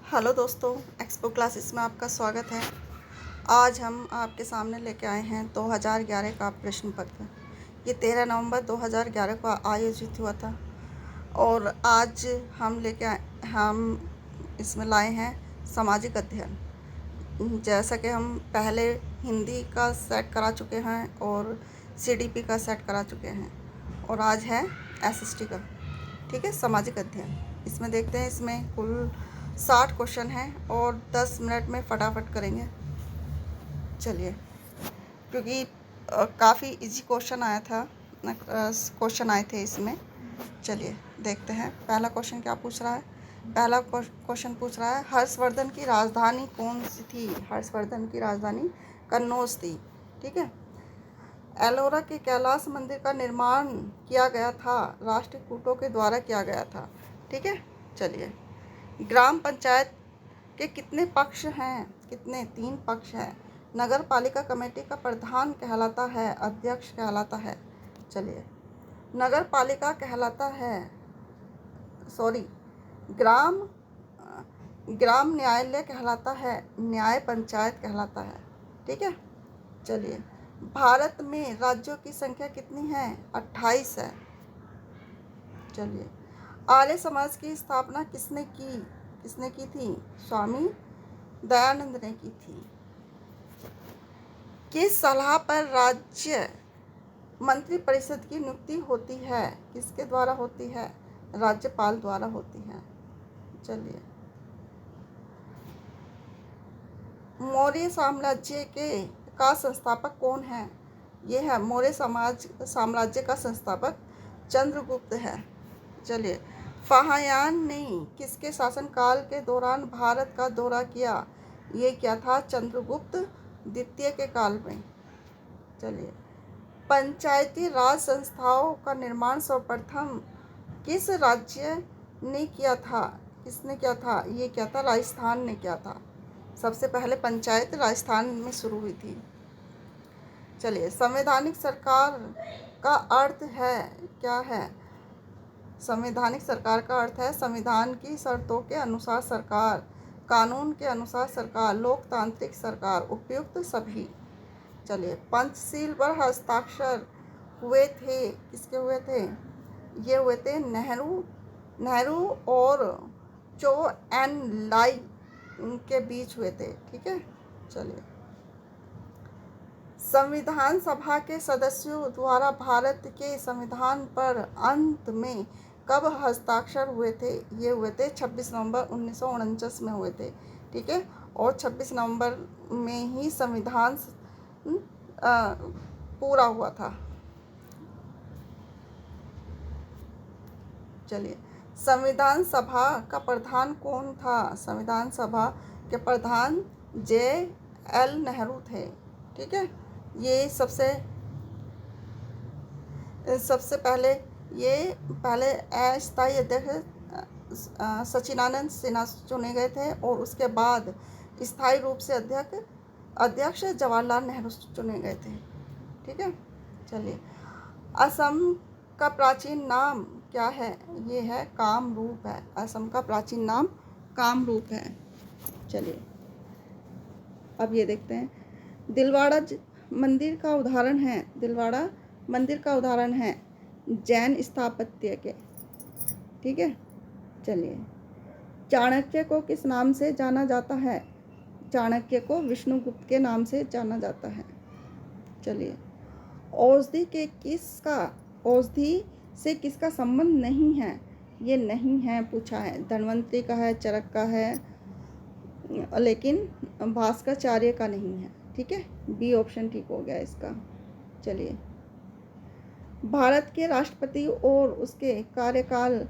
Hello दोस्तों, expo classes में आपका स्वागत है। आज हम आपके सामने लेके आए हैं 2011 का प्रश्न पत्र। ये 13 नवंबर 2011 को आयोजित हुआ था और आज हम इसमें लाए हैं सामाजिक अध्ययन। जैसा कि हम पहले हिंदी का सेट करा चुके हैं और सीडीपी का सेट करा चुके हैं और आज है एसएसटी का। ठीक है, सामाजिक अध्ययन। इसमें देखते हैं, इसमें कुल 60 क्वेश्चन हैं और 10 मिनट में फटाफट करेंगे। चलिए, क्योंकि काफ़ी इजी क्वेश्चन आए थे इसमें। चलिए देखते हैं पहला क्वेश्चन क्या पूछ रहा है। पहला क्वेश्चन पूछ रहा है, हर्षवर्धन की राजधानी कौन सी थी। हर्षवर्धन की राजधानी कन्नौज थी। ठीक है। एलोरा के कैलाश मंदिर का निर्माण किया गया था, राष्ट्रकूटों के द्वारा किया गया था। ठीक है। चलिए, ग्राम पंचायत के कितने पक्ष हैं। कितने? 3 पक्ष हैं। नगर पालिका कमेटी का प्रधान कहलाता है, अध्यक्ष कहलाता है। चलिए, नगर पालिका कहलाता है, सॉरी, ग्राम ग्राम न्यायालय कहलाता है, न्याय पंचायत कहलाता है। ठीक है। चलिए, भारत में राज्यों की संख्या कितनी है। 28 है। चलिए, आर्य समाज की स्थापना किसने की थी। स्वामी दयानंद ने की थी। किस सलाह पर राज्य मंत्रिपरिषद की नियुक्ति होती है। किसके द्वारा होती है। राज्यपाल द्वारा होती है। चलिए, मौर्य साम्राज्य का संस्थापक कौन है। ये है मौर्य साम्राज्य का संस्थापक चंद्रगुप्त है। चलिए, फाहियान ने किसके शासनकाल के दौरान भारत का दौरा किया। ये क्या था, चंद्रगुप्त द्वितीय के काल में। चलिए, पंचायती राज संस्थाओं का निर्माण सर्वप्रथम किस राज्य ने किया था। किसने किया था। ये क्या था, राजस्थान ने किया था। सबसे पहले पंचायत राजस्थान में शुरू हुई थी। चलिए, संवैधानिक सरकार का अर्थ है क्या है। संवैधानिक सरकार का अर्थ है संविधान की शर्तों के अनुसार सरकार, कानून के अनुसार सरकार, लोकतांत्रिक सरकार, उपयुक्त सभी। चलिए, पंचशील पर हस्ताक्षर हुए थे, किसके हुए थे। ये हुए थे नेहरू और चो एन लाई के बीच हुए थे। ठीक है। चलिए, संविधान सभा के सदस्यों द्वारा भारत के संविधान पर अंत में कब हस्ताक्षर हुए थे। ये हुए थे 26 नवंबर 1949 में हुए थे। ठीक है। और 26 नवंबर में ही संविधान पूरा हुआ था। चलिए, संविधान सभा का प्रधान कौन था। संविधान सभा के प्रधान JL नेहरू थे। ठीक है। ये सबसे पहले अस्थायी अध्यक्ष सचिदानंद सिन्हा चुने गए थे और उसके बाद स्थायी रूप से अध्यक्ष जवाहरलाल नेहरू चुने गए थे। ठीक है। चलिए, असम का प्राचीन नाम क्या है। ये है कामरूप है। असम का प्राचीन नाम कामरूप है। चलिए, अब ये देखते हैं, दिलवाड़ा मंदिर का उदाहरण है जैन स्थापत्य के। ठीक है। चलिए, चाणक्य को किस नाम से जाना जाता है। चाणक्य को विष्णुगुप्त के नाम से जाना जाता है। चलिए, औषधि से किसका संबंध नहीं है। ये नहीं है पूछा है, धन्वंतरी का है, चरक का है, लेकिन भास्कराचार्य का नहीं है। ठीक है। बी ऑप्शन ठीक हो गया इसका। चलिए, भारत के राष्ट्रपति और उसके कार्यकाल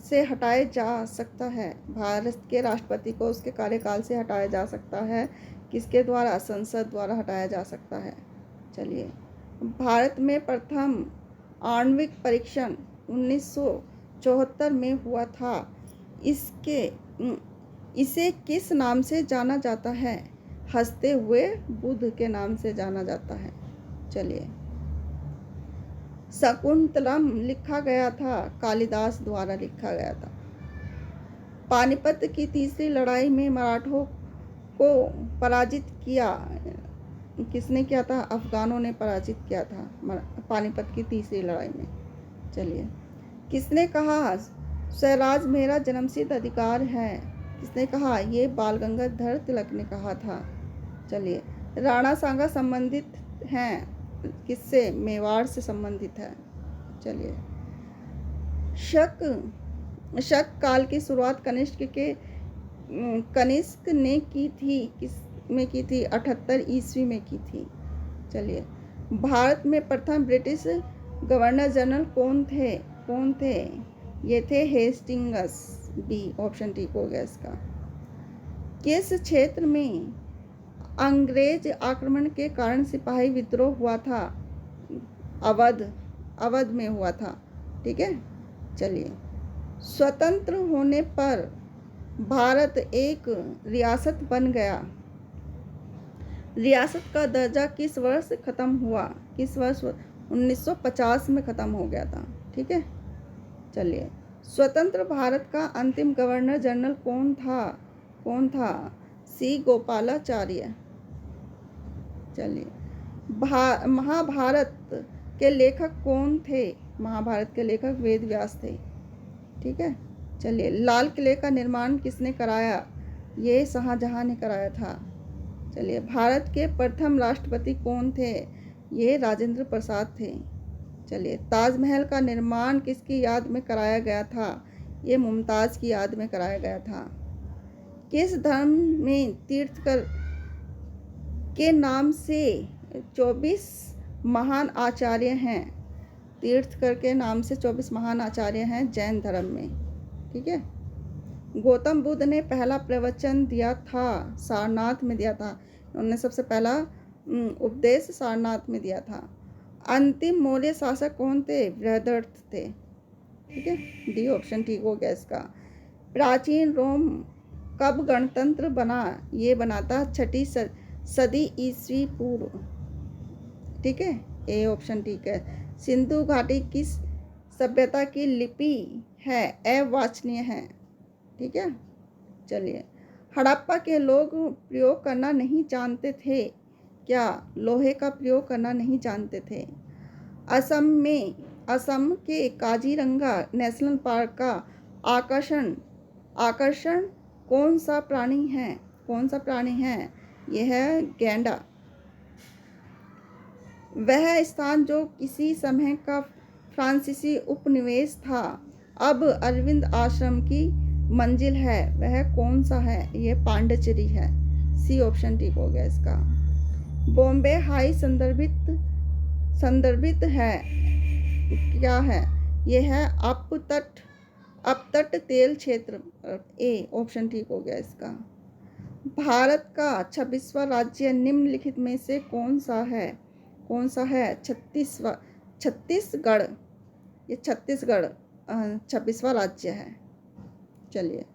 से हटाया जा सकता है। भारत के राष्ट्रपति को उसके कार्यकाल से हटाया जा सकता है। किसके द्वारा। संसद द्वारा हटाया जा सकता है। चलिए, भारत में प्रथम आणविक परीक्षण 1974 में हुआ था। इसे किस नाम से जाना जाता है। हंसते हुए बुद्ध के नाम से जाना जाता है। चलिए, शकुंतलम लिखा गया था, कालिदास द्वारा लिखा गया था। पानीपत की तीसरी लड़ाई में मराठों को पराजित किया किसने किया था? अफगानों ने पराजित किया था पानीपत की तीसरी लड़ाई में। चलिए, किसने कहा स्वराज मेरा जन्मसिद्ध अधिकार है? किसने कहा? ये बाल गंगाधर तिलक ने कहा था। चलिए, राणा सांगा संबंधित हैं किससे? मेवाड़ से संबंधित है। चलिए, शक काल की शुरुआत कनिष्क ने की थी, किस में की थी? 78 ईस्वी में की थी। चलिए, भारत में प्रथम ब्रिटिश गवर्नर जनरल कौन थे? ये थे हेस्टिंग्स। बी ऑप्शन ठीक हो गया इसका। किस क्षेत्र में अंग्रेज आक्रमण के कारण सिपाही विद्रोह हुआ था? अवध में हुआ था। ठीक है। चलिए, स्वतंत्र होने पर भारत एक रियासत बन गया। रियासत का दर्जा किस वर्ष खत्म हुआ? किस वर्ष? 1950 में खत्म हो गया था। ठीक है। चलिए, स्वतंत्र भारत का अंतिम गवर्नर जनरल कौन था? सी गोपालाचार्य। चलिए, महाभारत के लेखक कौन थे? महाभारत के लेखक वेद व्यास थे। ठीक है। चलिए, लाल किले का निर्माण किसने कराया? ये शाहजहां ने कराया था। चलिए, भारत के प्रथम राष्ट्रपति कौन थे? ये राजेंद्र प्रसाद थे। चलिए, ताजमहल का निर्माण किसकी याद में कराया गया था? ये मुमताज़ की याद में कराया गया था। किस धर्म में तीर्थकर के नाम से 24 महान आचार्य हैं? तीर्थकर के नाम से 24 महान आचार्य हैं जैन धर्म में। ठीक है। गौतम बुद्ध ने पहला प्रवचन दिया था सारनाथ में दिया था। उन्होंने सबसे पहला उपदेश सारनाथ में दिया था। अंतिम मौर्य शासक कौन थे? बृहदर्थ थे। ठीक है। डी ऑप्शन ठीक हो गया इसका। प्राचीन रोम कब गणतंत्र बना? ये बना था 6वीं सदी ईस्वी पूर्व। ठीक है। ए ऑप्शन ठीक है। सिंधु घाटी किस सभ्यता की लिपि है? अवांछनीय है। ठीक है। चलिए, हड़प्पा के लोग प्रयोग करना नहीं जानते थे क्या? लोहे का प्रयोग करना नहीं जानते थे। असम के काजीरंगा नेशनल पार्क का आकर्षण कौन सा प्राणी है? यह है गैंडा। वह स्थान जो किसी समय का फ्रांसीसी उपनिवेश था, अब अरविंद आश्रम की मंजिल है, वह कौन सा है? यह पांडिचेरी है। सी ऑप्शन ठीक हो गया इसका। बॉम्बे हाई संदर्भित है क्या है? यह है अपतट तेल क्षेत्र। ए ऑप्शन ठीक हो गया इसका। भारत का 26वां राज्य निम्नलिखित में से कौन सा है? छत्तीसगढ़। ये छत्तीसगढ़ 26वां राज्य है। चलिए,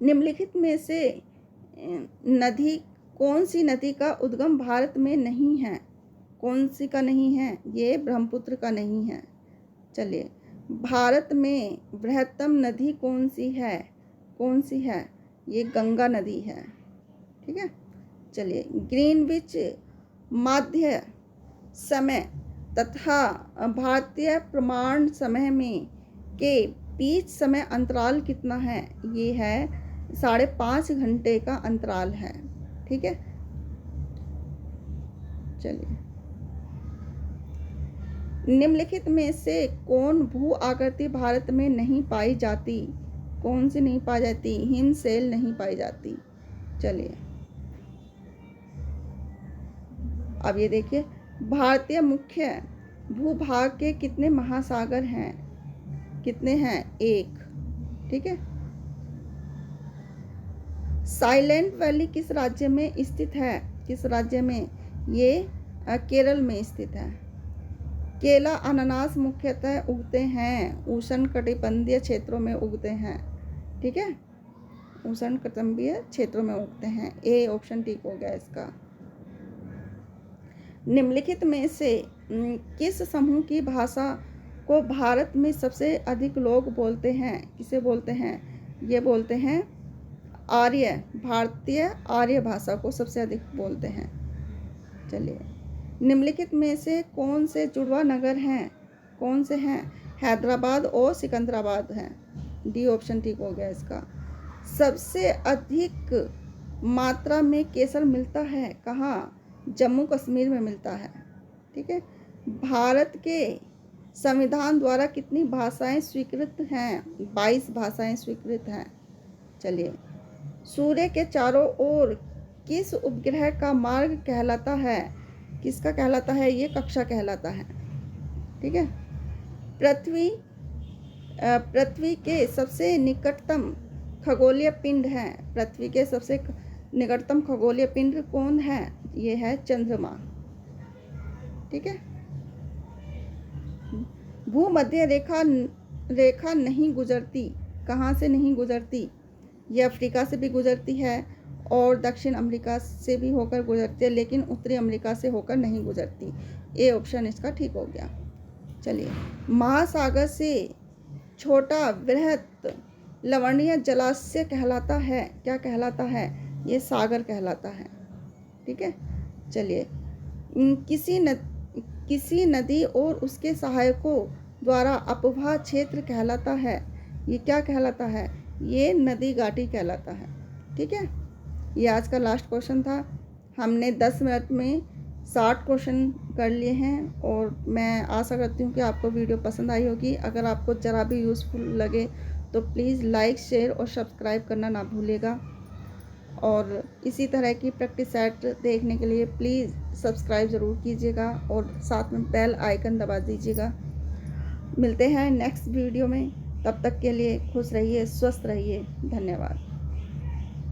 निम्नलिखित में से कौन सी नदी का उद्गम भारत में नहीं है? कौन सी का नहीं है? ये ब्रह्मपुत्र का नहीं है। चलिए, भारत में बृहत्तम नदी कौन सी है? ये गंगा नदी है। ठीक है। चलिए, ग्रीनविच माध्य समय तथा भारतीय प्रमाण समय में के बीच समय अंतराल कितना है? ये है 5.5 घंटे का अंतराल है। ठीक है। चलिए, निम्नलिखित में से कौन भू आकृति भारत में नहीं पाई जाती? कौन सी नहीं पाई जाती? हिमशैल नहीं पाई जाती। चलिए, अब ये देखिए, भारतीय मुख्य भूभाग के कितने महासागर हैं? कितने हैं? 1। ठीक है। साइलेंट वैली किस राज्य में स्थित है? किस राज्य में? ये केरल में स्थित है। केला अनानास मुख्यतः उगते हैं उष्णकटिबंधीय क्षेत्रों में उगते हैं। ठीक है। उष्णकटिबंधीय क्षेत्रों में उगते हैं। ए ऑप्शन ठीक हो गया इसका। निम्नलिखित में से किस समूह की भाषा को भारत में सबसे अधिक लोग बोलते हैं? किसे बोलते हैं? ये बोलते हैं आर्य, भारतीय आर्य भाषा को सबसे अधिक बोलते हैं। चलिए, निम्नलिखित में से कौन से जुड़वा नगर हैं? कौन से हैं? हैदराबाद और सिकंदराबाद हैं। डी ऑप्शन ठीक हो गया इसका। सबसे अधिक मात्रा में केसर मिलता है कहाँ? जम्मू कश्मीर में मिलता है। ठीक है। भारत के संविधान द्वारा कितनी भाषाएं स्वीकृत हैं? 22 भाषाएं स्वीकृत हैं। चलिए, सूर्य के चारों ओर किस उपग्रह का मार्ग कहलाता है? किसका कहलाता है? ये कक्षा कहलाता है। ठीक है। पृथ्वी के सबसे निकटतम खगोलीय पिंड है। पृथ्वी के सबसे निकटतम खगोलीय पिंड कौन है? ये है चंद्रमा। ठीक है। भूमध्य रेखा नहीं गुजरती। कहाँ से नहीं गुजरती? ये अफ्रीका से भी गुजरती है और दक्षिण अमेरिका से भी होकर गुजरती है, लेकिन उत्तरी अमेरिका से होकर नहीं गुजरती। ए ऑप्शन इसका ठीक हो गया। चलिए, महासागर से छोटा वृहत लवणीय जलाशय कहलाता है? क्या कहलाता है? ये सागर कहलाता है। ठीक है। चलिए, किसी नदी और उसके सहायकों द्वारा अपवाह क्षेत्र कहलाता है? ये क्या कहलाता है? ये नदी घाटी कहलाता है। ठीक है। ये आज का लास्ट क्वेश्चन था। हमने 10 मिनट में 60 क्वेश्चन कर लिए हैं और मैं आशा करती हूँ कि आपको वीडियो पसंद आई होगी। अगर आपको ज़रा भी यूज़फुल लगे तो प्लीज़ लाइक, शेयर और सब्सक्राइब करना ना भूलिएगा। और इसी तरह की प्रैक्टिस सेट देखने के लिए प्लीज़ सब्सक्राइब ज़रूर कीजिएगा और साथ में बेल आइकन दबा दीजिएगा। मिलते हैं नेक्स्ट वीडियो में। तब तक के लिए खुश रहिए, स्वस्थ रहिए। धन्यवाद।